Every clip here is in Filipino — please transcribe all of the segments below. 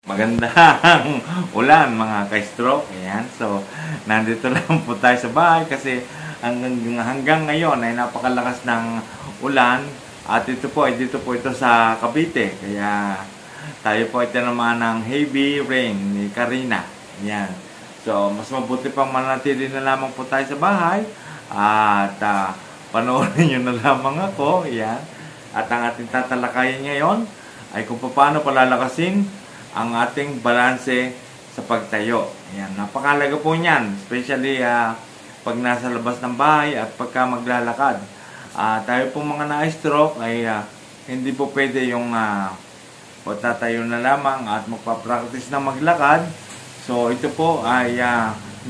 Magandang ulan mga ka-stroke. Ayan. So, nandito lang po tayo sa bahay kasi hanggang ngayon ay napakalakas ng ulan. At ito po sa Cavite. Kaya tayo po ay tinamaan ng heavy rain ni Karina. Ayan. So, mas mabuti pang manatili na lamang po tayo sa bahay. At panoorin nyo na lamang ako. Ayan. At ang ating tatalakayin ngayon ay kung paano palalakasin ang ating balanse sa pagtayo. Ayan, napakalaga po niyan, especially pag nasa labas ng bahay at pagka maglalakad. Tayo po mga na-stroke ay hindi po pwede yung tatayo na lamang at magpa-practice na maglakad. So ito po ay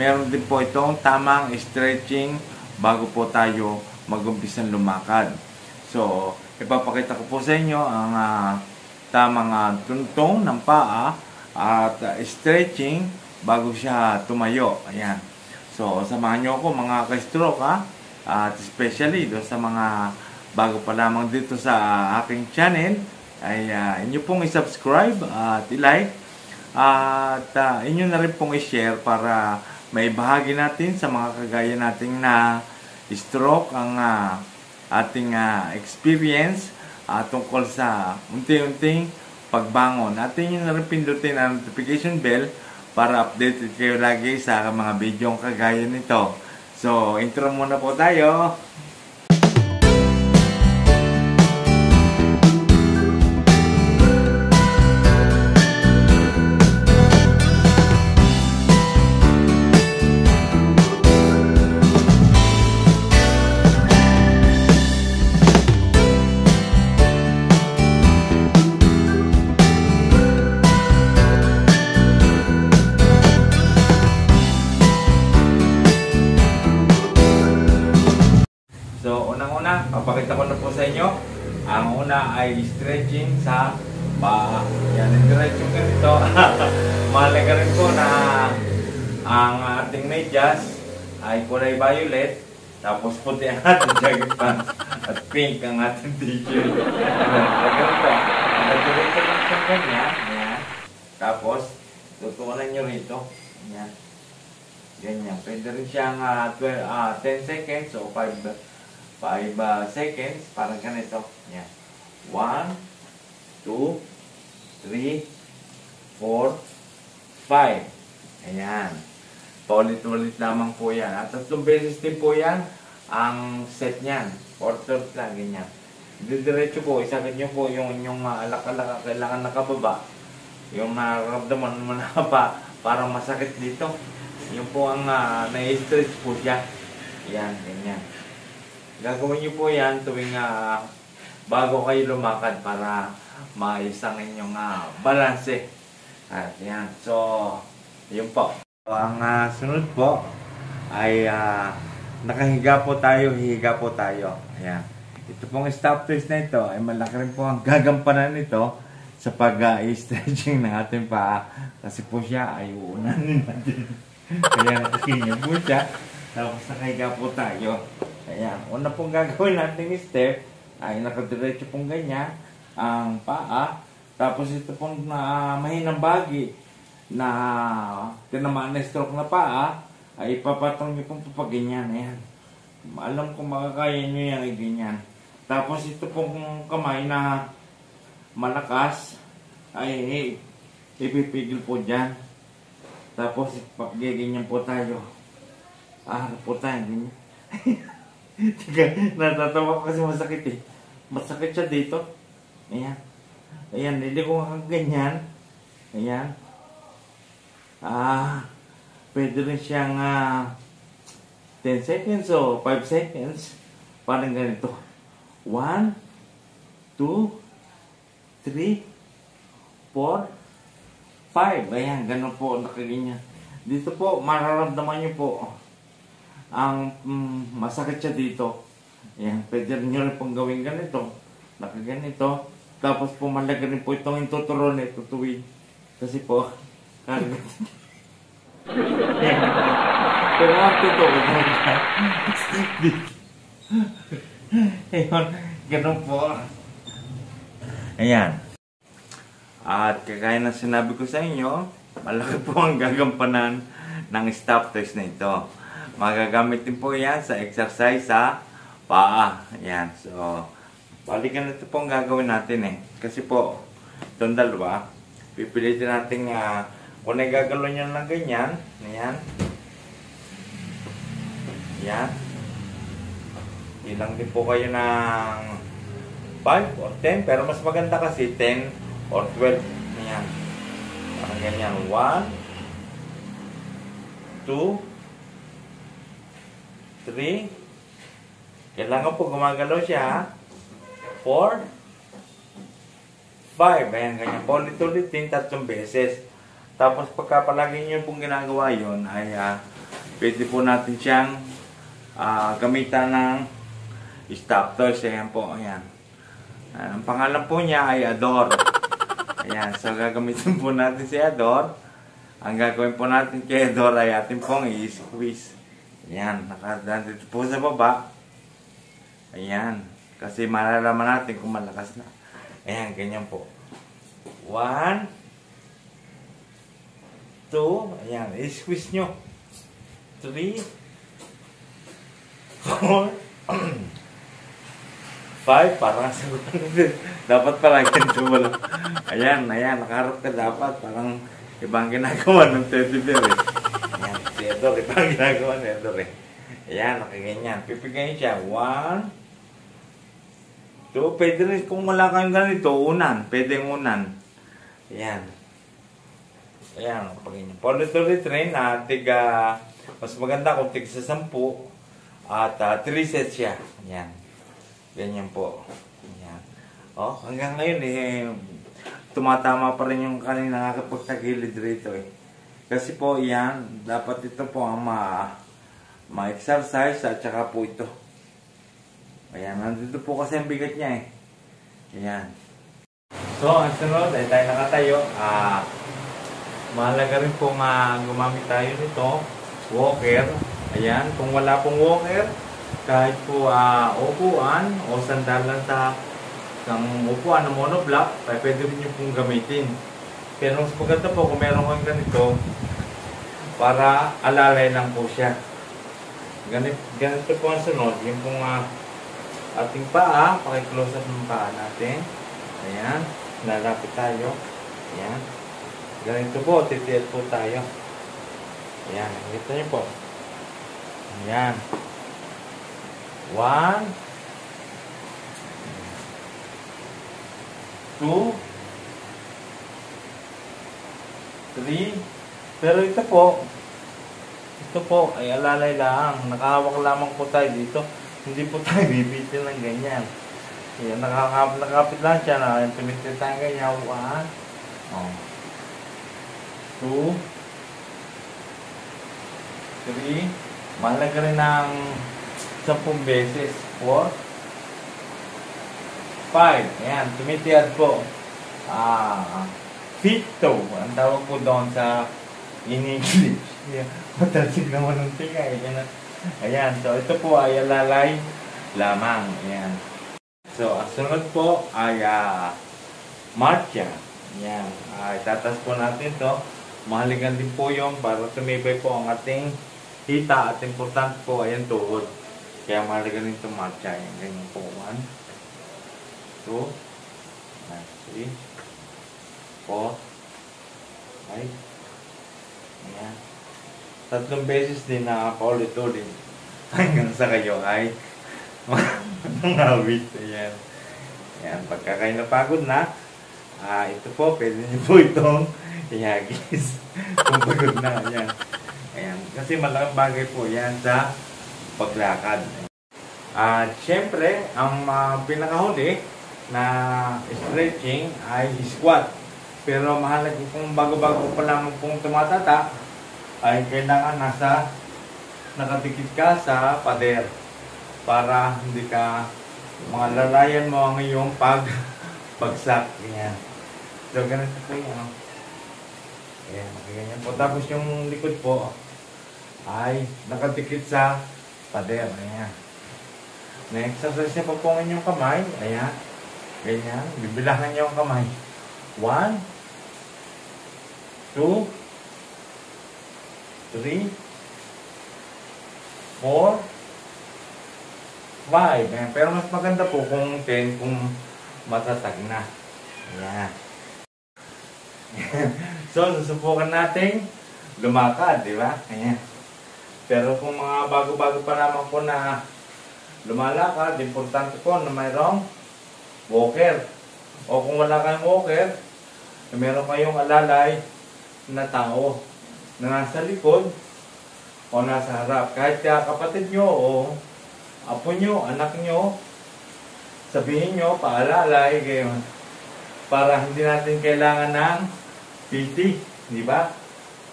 meron din po itong tamang stretching bago po tayo mag-umpisang lumakad. So ipapakita ko po sa inyo ang tamang tuntong ng paa at stretching bago siya tumayo. Ayan. So, samahan nyo ako mga ka-stroke at especially do sa mga bago pa lamang dito sa aking channel ay inyo pong i-subscribe at i-like at inyo na rin pong i-share para may bahagi natin sa mga kagaya nating na stroke ang ating experience tungkol sa unti-unting pagbangon. At yun na rin pindutin ang notification bell para updated kayo lagi sa mga video kagaya nito. So, intro muna po tayo. Papakita ko na po sa inyo. Ang una ay stretching sa paa. Yan, diretso ganito. Mahalaga rin po na ang ating medyas ay kulay violet. Tapos puti ang ating jacket pants. At pink ang ating t-shirt. Ganito. Diretso lang siya ganyan. Yan. Tapos, tutuunan nyo rito. Yan. Ganyan. Pwede rin siyang 10 seconds o 5 seconds, parang ganito. Yan. 1, 2, 3, 4, 5. Ayan. Paulit-ulit lamang po yan. At 3 beses din po yan ang set niyan. 4 lang, ganyan. Diretso po, isagad nyo po yung inyong alak-alak, kailangan nakababa. Yung nararamdaman mo na parang masakit dito. Yung po ang na-stretch po siya. Yan, ganyan. Gagawin nyo po yan tuwing bago kayo lumakad para maayos ang inyong balanse. At yan. So, yun po. So, ang sunod po ay nakahiga po tayo, hihiga po tayo. Ayan. Ito pong stop twist na ito ay malaki rin po ang gagampanan nito sa pag-stretching ng ating paa. Kasi po siya ay uunanin natin. Kaya nakahiga po siya. Tapos nakahiga po tayo. Ayan. Una pong gagawin natin step ay nakadiretso pong ganyan ang paa. Tapos ito pong mahinang bagi na tinamaan na stroke na paa ay ipapatong nyo pong papaganyan. Ayan. Alam kong makakaya nyo yan ay ganyan. Tapos ito pong kamay na malakas ay ipipigil po dyan. Tapos gaganyan po tayo. Po tayo. Ganyan. Tiga, natatawa ko kasi masakit eh. Masakit siya dito. Ayan. Ayan, hindi ko ganyan. Ayan. Pwede rin siyang 10 seconds o 5 seconds. Parang ganito. 1, 2, 3, 4, 5. Ayan, ganun po nakaganyan. Dito po, mararamdaman nyo po ang masakit siya dito. Ayan, pwede rin nyo rin pong gawin ganito. Nakaganito. Tapos pumalaga rin po itong intuturon na itutuwid. Kasi po, kagagat. Pero ang totoo. Ayan, ganun po. Ayan. At kagaya ng sinabi ko sa inyo, malaki po ang gagampanan ng stop toys na ito. Magagamit din po yan sa exercise sa paa. Yan. So, balikan ito po ang gagawin natin eh. Kasi po, itong dalawa, pipilitin natin kung nagagalo nyo ng ganyan. Yan. Yan. Ilang din po kayo ng 5 or 10. Pero mas maganda kasi 10 or 12. Yan. Parang ganyan. 1, 2, 3. Kailangan po gumagalaw siya. 4, 5. Ayan, ganyan po. Ulit-ulit din 3 beses. Tapos pagka palagi nyo pong ginagawa yun, ay pwede po natin siyang gamitan ng stop toys. Ayan po. Ayan. Ang pangalan po niya ay Adore. Ayan. So gagamitin po natin si Adore. Ang gagawin po natin kay Adore ay atin pong i-squeeze. Ayan. Nakadaan dito po sa baba. Ayan. Kasi malalaman natin kung malakas na. Ayan. Ganyan po. 1, 2. Ayan. I-squeeze nyo. 3, 4, 5. Parang sagutan dapat pala ganito mo lang. Ayan. Ayan. Nakaharap ka dapat. Parang ibang ginagawa ng teddy bear eh. Ayan. Si Edor. Ibang ginagawa ng Edor eh. Ayan. Nakaganyan. Pipigayin siya. 1, 2. Pwede rin kung wala kang ganito. Unan. Pwede unan. Ayan. Ayan. Paganyan. Paulit-ulit rin. Mas maganda kung tig sa 10. At 3 sets siya. Ayan. Ganyan po. Ayan. Oh, hanggang ngayon eh, tumatama pa rin yung kanina nakakapagtagilid rito eh. Kasi po yan, dapat ito po ang ma-exercise at saka po ito. Ayan, nandito po kasi ang bigat niya eh. Ayan. So, ang sunod ay tayo nakatayo. Mahalaga rin po gumamit tayo nito. Walker. Ayan, kung wala pong walker, kahit po upuan o sandalan sa upuan ng monoblock, ay pwede rin nyo pong gamitin. Pero mas maganda po kung meron kang ganito, para alalay lang po siya. Ganito po ang sunod. Yung pong ating paa, paki-close up ng paa natin. Ayan, lalapit tayo. Ayan. Ganito po, titiil po tayo. Ayan, nakita nyo po. Ayan. 1, 2, 3. Pero ito po ay alalay lang. Nakahawak lamang po tayo dito. Hindi po tayo bibitin ng ganyan. Ayan, nakakapit lang siya na tumitin tayo ganyan. 1, 2, 3. Mahalaga rin ng 10 beses. 4, 5. Ayan, tumitiyad po. Feet toe. Ang tawag po doon sa in English. Matalsig naman ng tinga. Ayan, so ito po ay alalay lamang. Ayan. So, ang sunod po ay marcha. Ayan. Itatas po natin to. Mahaligan din po yung para tumibay po ang ating hita at importante po ay ang tuhod. Kaya mahalaga rin itong marcha. Ganyan po. 1, 2, 3, 4, 5. Ayan. 3 beses din paulit-ulit. Hanggang sa kayo ay mangawit. Ayan. Ayan. Pagka kayo napagod na, ito po, pwede niyo po itong ihagis. Kung pagod na. Ayan. Ayan. Kasi malaking bagay po yan sa paglakad. Siyempre, ang pinakahuli na stretching ay squat. Pero mahalaga kung bago-bago pa lang pong tumatata, ay kailangan nakadikit ka sa pader para hindi ka malalayan mo ang iyong pagsak. Ganyan. So, ganito po yan. Ayan, ganyan po. Tapos yung likod po ay nakadikit sa pader. Ayan. Na-exercise niya po ang inyong kamay. Ayan. Ganyan. Bibilangan niyo ang kamay. 1, 2, 3, 4, 5. Ayan. Pero mas maganda po kung 10 kung matatag na. Ayan. So, susubukan natin lumakad, di ba? Ayan. Pero kung mga bago-bago pa naman po na lumalakad, importante po na mayroong walker. O kung wala kayong walker, meron kayong alalay na tao na nasa likod o nasa harap. Kahit kapatid nyo o apo nyo, anak nyo, sabihin nyo, paalalay kayo. Para hindi natin kailangan ng PT, di ba?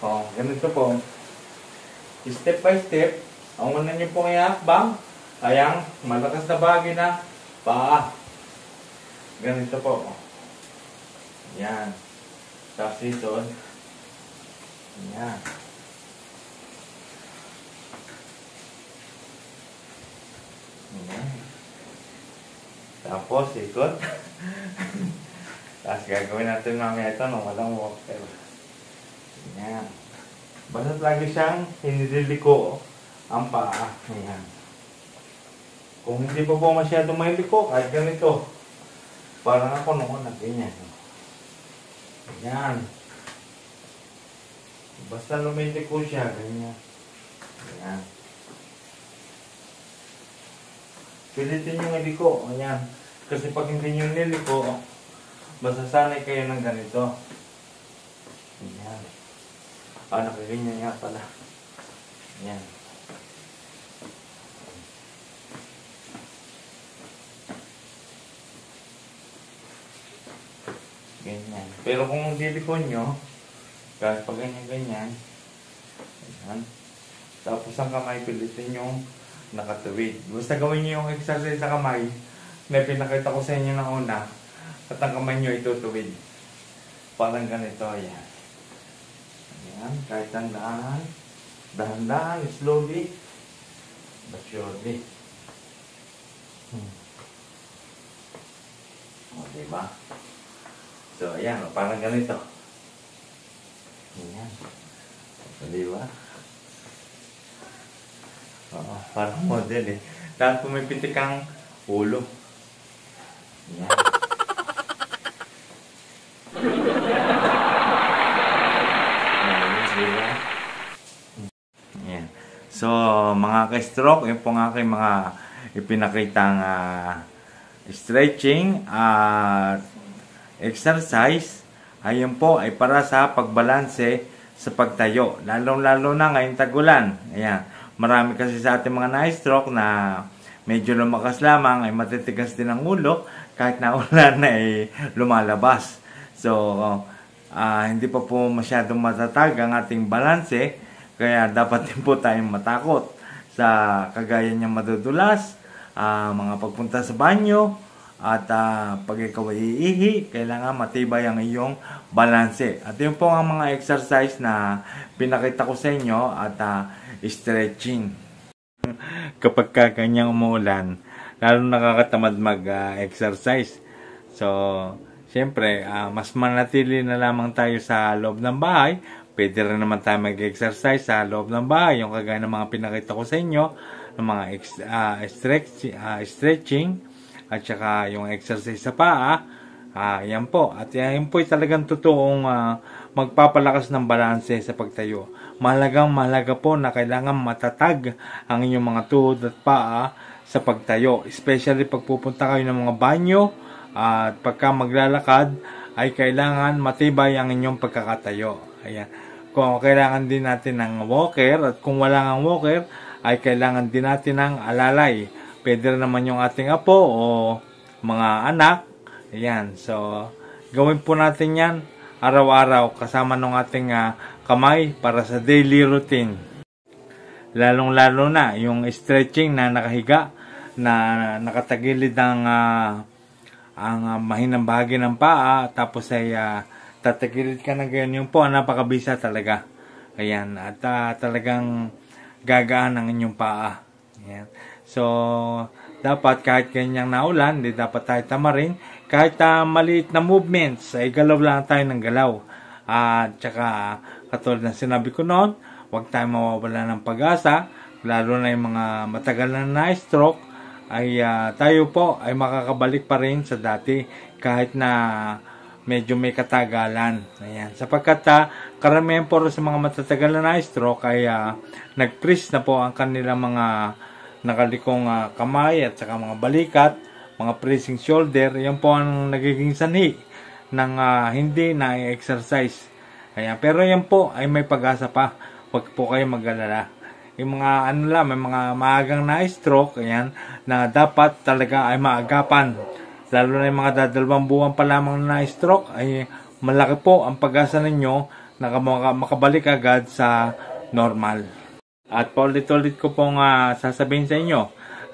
O, ganito po. Step by step, ang una nyo pong iakbang ay ang malakas na bagay na paa. Ganito po. Yan. Tapos dito. Yan. Yan. Tapos ikot. Tapos gagawin natin mamaya ito nung walang walker. Yan. Basta lagi siyang hiniliko ang paa. Ayan. Kung hindi pa po masyadong mahiliko, kahit ganito. Parang ako noon na ganyan. Ayan. Basta lumiliko siya, ganyan. Ayan. Pilitin nyo iliko. Ayan. Kasi pag hindi nyo niliko, masasanay kayo ng ganito. Ayan. Nakaganyan nga pala. Ayan. Ganyan. Pero kung dilikon nyo, kahit pag ganyan-ganyan, ayan. Tapos ang kamay, pilitin nyo nakatuwid. Basta gawin nyo yung exercise sa kamay na pinakita ko sa inyo na una at ang kamay nyo itutuwid. Parang ganito, ayan. Ayan, kahit tandaan, dahan-dahan, slowly, but surely. O, diba? So, ayan, parang ganito. Ayan. O, diba? Oo, parang model eh. Dahil pumipitik ang ulo. Ayan. Ayan. So, mga ka-stroke, yun po nga aking mga ipinakitang stretching at exercise. Ayun po ay para sa pagbalanse sa pagtayo. Lalong-lalo na ngayong tagulan. Ayan. Marami kasi sa ating mga na-stroke na medyo lumakas lamang ay matitigas din ang ulo kahit na ulan na ay lumalabas. So, hindi pa po masyadong matatag ang ating balanse. Kaya dapat din po tayong matakot sa kagaya niyang madudulas, mga pagpunta sa banyo, at pag ikaw ay iihi, kailangan matibay ang iyong balanse. At yun po ang mga exercise na pinakita ko sa inyo at stretching. Kapag kanyang umuulan, lalo nakakatamad mag-exercise. So, siyempre, mas manatili na lamang tayo sa loob ng bahay. Pwede rin naman tayo mag-exercise sa loob ng bahay. Yung kagaya ng mga pinakita ko sa inyo, ng mga stretching, at saka yung exercise sa paa. Yan po. At yan po ay talagang totoong magpapalakas ng balanse sa pagtayo. Mahalaga po na kailangan matatag ang inyong mga tuhod at paa sa pagtayo. Especially pag pupunta kayo ng mga banyo at pagka maglalakad ay kailangan matibay ang inyong pagkakatayo. Ayan. Kung kailangan din natin ng walker at kung wala ng walker ay kailangan din natin ng alalay. Pwede naman yung ating apo o mga anak. Ayan. So, gawin po natin yan araw-araw kasama ng ating kamay para sa daily routine. Lalong-lalo na yung stretching na nakahiga, na nakatagilid ang mahinang bahagi ng paa, tapos ay tatagilid ka na ganyan. Yung po, napakabisa talaga. Ayan. At talagang gagaan ang inyong paa. Ayan. So, dapat kahit ganyang naulan, di dapat tayo tamarin. Kahit maliit na movements, ay galaw lang tayo ng galaw. At saka katulad ng sinabi ko noon, huwag tayong mawawala ng pag-asa, lalo na yung mga matagal na stroke, ay tayo po ay makakabalik pa rin sa dati kahit na medyo may katagalan. Ayan. Sapagkat karamihan po sa mga matatagal na stroke ay nag-freeze na po ang kanilang mga nakalikong kamay at saka mga balikat, mga freezing shoulder. Yan po ang nagiging sanhi ng hindi na exercise. Ayan. Pero yan po ay may pag-asa pa. Huwag po kayo mag-alala. Yung mga may mga maagang na stroke, ayan, na dapat talaga ay maagapan. Lalo na yung mga dadalawang buwan pa lamang na stroke, ay malaki po ang pag-asa ninyo na makabalik agad sa normal. At paulit-ulit ko pong sasabihin sa inyo,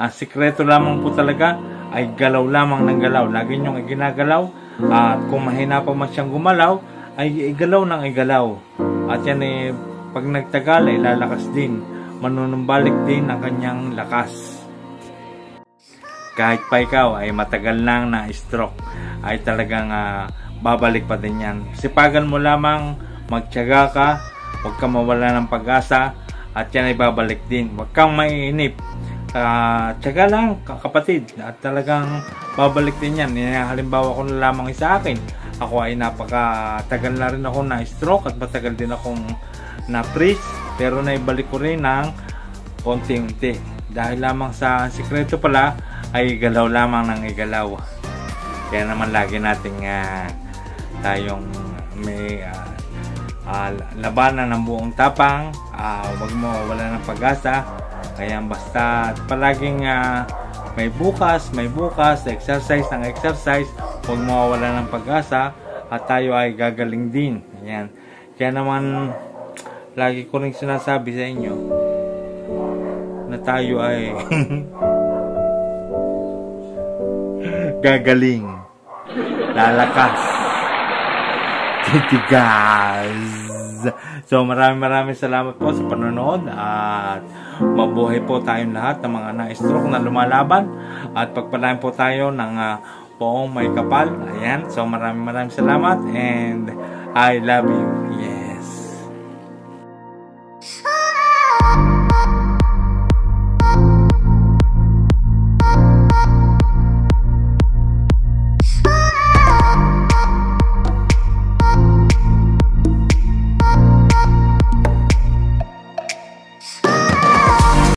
ang sikreto lamang po talaga ay galaw lamang ng galaw. Lagi nyo ginagalaw, at kung mahina pa man siyang gumalaw, ay igalaw ng igalaw. At yan pag nagtagal ay lalakas din. Manunumbalik din ang kanyang lakas. Kahit pa ikaw ay matagal lang na stroke, ay talagang babalik pa din yan. Sipagan mo lamang, magtiyaga ka, huwag kang mawala ng pag-asa, at yan ay babalik din. Huwag kang maiinip. Tiyaga lang, kapatid, at talagang babalik din yan. Halimbawa ko na lamang sa akin, ako ay napakatagal na rin ako na stroke at matagal din akong na-freeze, pero naibalik ko rin ng konti-unti. Dahil lamang sa sikreto pala ay galaw lamang ng igalaw. Kaya naman lagi nating tayong may labanan ng buong tapang. Huwag mo wala ng pag-asa. Kaya basta palaging may bukas, exercise ng exercise. Huwag mo wala ng pag-asa at tayo ay gagaling din. Ayan. Kaya naman lagi ko rin sinasabi sa inyo na tayo ay gagaling, lalakas, titigas. So maraming salamat po sa panonood at mabuhay po tayong lahat ng mga na-stroke na lumalaban at pagpalain po tayo ng poong may kapal. Ayan. So maraming salamat and I love you.